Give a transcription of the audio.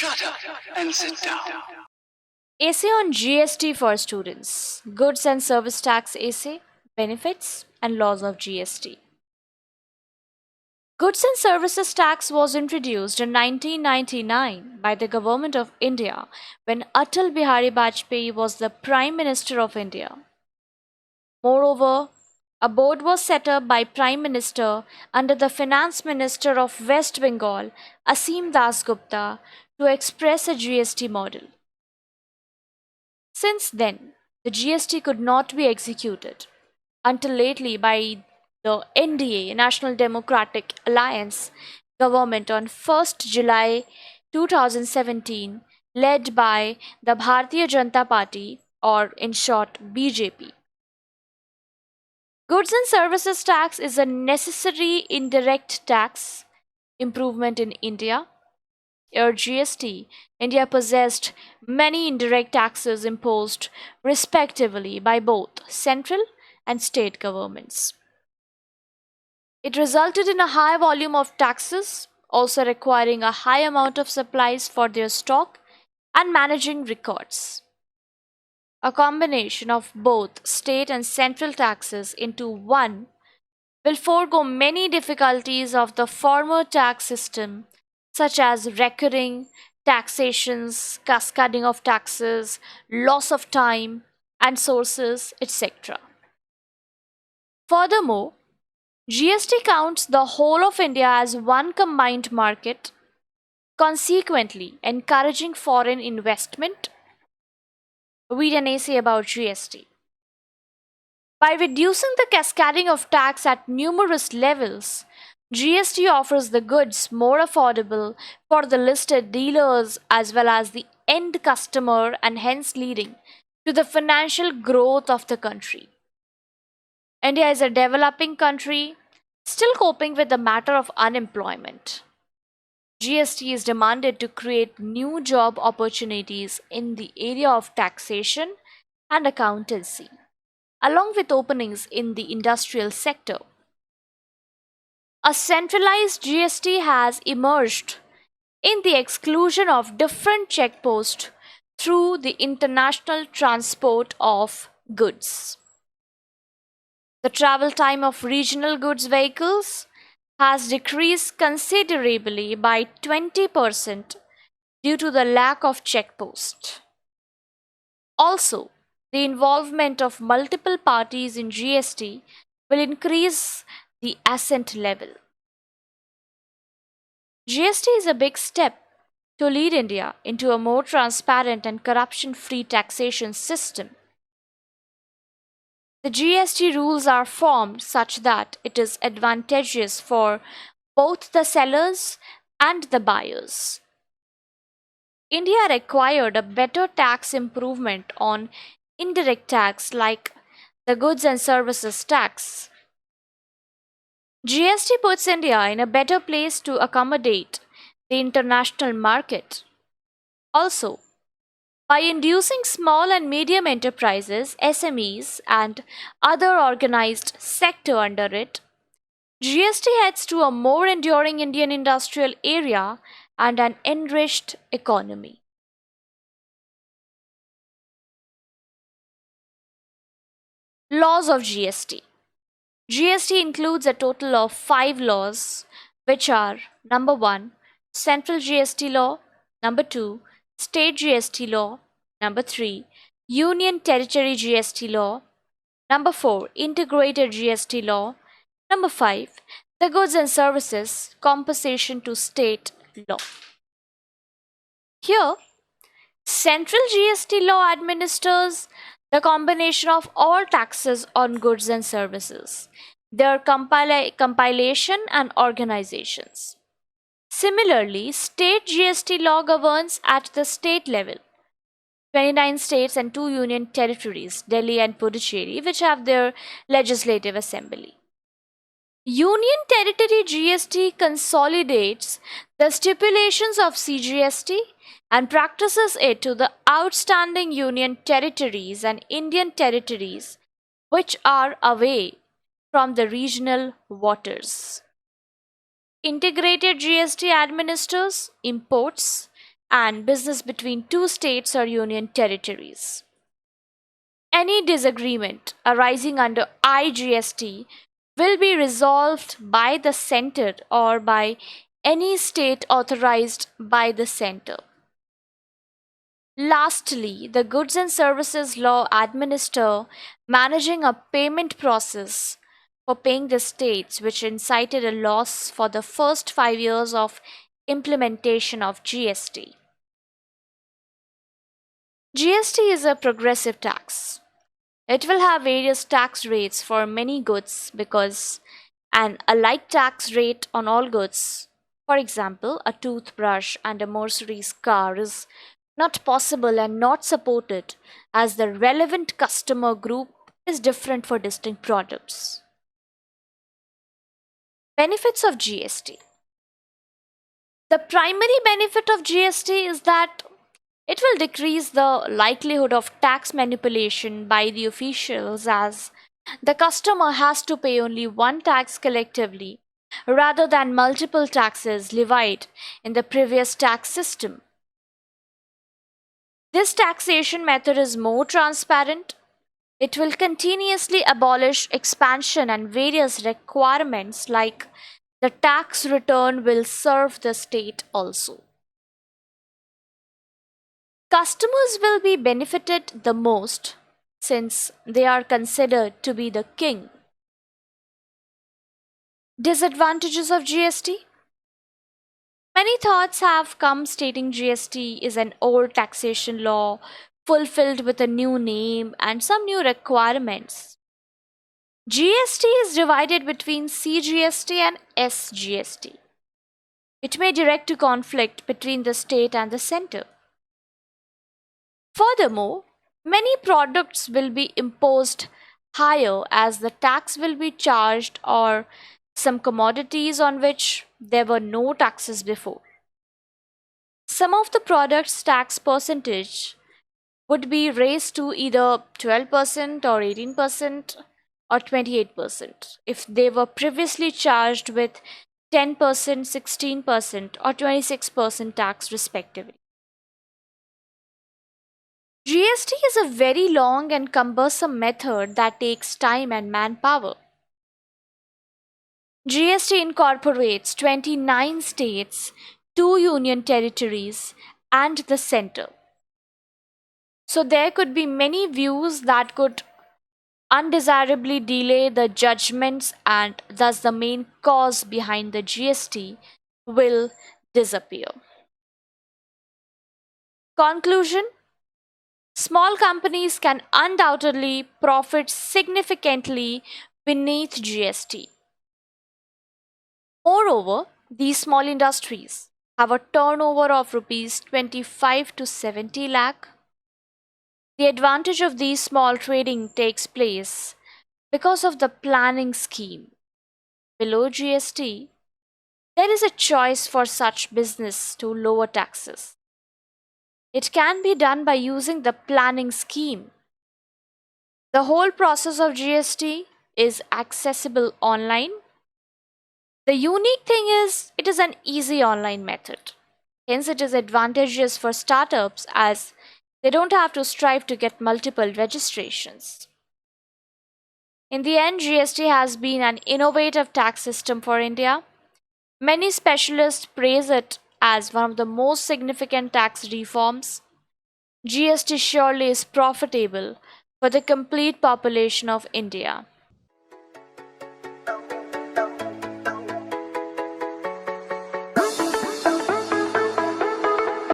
Shut up and sit down. Essay on GST for students, Goods and Service Tax Essay, Benefits and Laws of GST. Goods and Services Tax was introduced in 1999 by the Government of India when Atal Bihari Vajpayee was the Prime Minister of India. Moreover, a board was set up by Prime Minister under the Finance Minister of West Bengal, Asim Das Gupta, to express a GST model. Since then, the GST could not be executed until lately by the NDA, National Democratic Alliance government on 1st July 2017, led by the Bharatiya Janata Party, or in short BJP. Goods and Services Tax is a necessary indirect tax improvement in India. Ere GST, India possessed many indirect taxes imposed respectively by both central and state governments. It resulted in a high volume of taxes, also requiring a high amount of supplies for their stock and managing records. A combination of both state and central taxes into one will forego many difficulties of the former tax system, such as recurring taxations, cascading of taxes, loss of time and sources, etc. Furthermore, GST counts the whole of India as one combined market, consequently encouraging foreign investment. Read an essay about GST. By reducing the cascading of tax at numerous levels, GST offers the goods more affordable for the listed dealers as well as the end customer, and hence leading to the financial growth of the country. India is a developing country, still coping with the matter of unemployment. GST is demanded to create new job opportunities in the area of taxation and accountancy, along with openings in the industrial sector. A centralized GST has emerged in the exclusion of different checkposts through the international transport of goods. The travel time of regional goods vehicles has decreased considerably by 20% due to the lack of checkposts. Also, the involvement of multiple parties in GST will increase the assent level. GST is a big step to lead India into a more transparent and corruption-free taxation system. The GST rules are formed such that it is advantageous for both the sellers and the buyers. India required a better tax improvement on indirect tax like the goods and services tax. GST puts India in a better place to accommodate the international market. Also, by inducing small and medium enterprises, SMEs, and other organized sector under it, GST heads to a more enduring Indian industrial area and an enriched economy. Laws of GST. GST includes a total of 5 laws, which are number 1, Central GST Law, number 2, State GST Law, number 3, Union Territory GST Law, number 4, Integrated GST Law, number 5, the Goods and Services Compensation to State Law. Here, Central GST Law administers the combination of all taxes on goods and services, their compilation and organizations. Similarly, state GST law governs at the state level. 29 states and 2 union territories, Delhi and Puducherry, which have their legislative assembly. Union Territory GST consolidates the stipulations of CGST and practices it to the outstanding union territories and Indian territories which are away from the regional waters. Integrated GST administers imports, and business between two states or union territories. Any disagreement arising under IGST will be resolved by the center or by any state authorized by the center. Lastly, the Goods and Services Law administer managing a payment process for paying the states which incited a loss for the first 5 years of implementation of GST. GST is a progressive tax. It will have various tax rates for many goods because an alike tax rate on all goods, for example, a toothbrush and a Mercedes car, is not possible and not supported as the relevant customer group is different for distinct products. Benefits of GST. The primary benefit of GST is that it will decrease the likelihood of tax manipulation by the officials as the customer has to pay only one tax collectively rather than multiple taxes levied in the previous tax system. This taxation method is more transparent. It will continuously abolish expansion and various requirements like the tax return will serve the state also. Customers will be benefited the most since they are considered to be the king. Disadvantages of GST. Many thoughts have come stating GST is an old taxation law fulfilled with a new name and some new requirements. GST is divided between CGST and SGST. It may direct to conflict between the state and the center. Furthermore, many products will be imposed higher as the tax will be charged or some commodities on which there were no taxes before. Some of the products' tax percentage would be raised to either 12% or 18% or 28% if they were previously charged with 10%, 16%, or 26% tax, respectively. GST is a very long and cumbersome method that takes time and manpower. GST incorporates 29 states, 2 union territories, and the center. So there could be many views that could undesirably delay the judgments, and thus the main cause behind the GST will disappear. Conclusion. Small companies can undoubtedly profit significantly beneath GST. Moreover, these small industries have a turnover of rupees 25 to 70 lakh. The advantage of these small trading takes place because of the planning scheme. Below GST, there is a choice for such business to lower taxes. It can be done by using the planning scheme. The whole process of GST is accessible online. The unique thing is it is an easy online method. Hence, it is advantageous for startups as they don't have to strive to get multiple registrations. In the end, GST has been an innovative tax system for India. Many specialists praise it as one of the most significant tax reforms. GST surely is profitable for the complete population of India.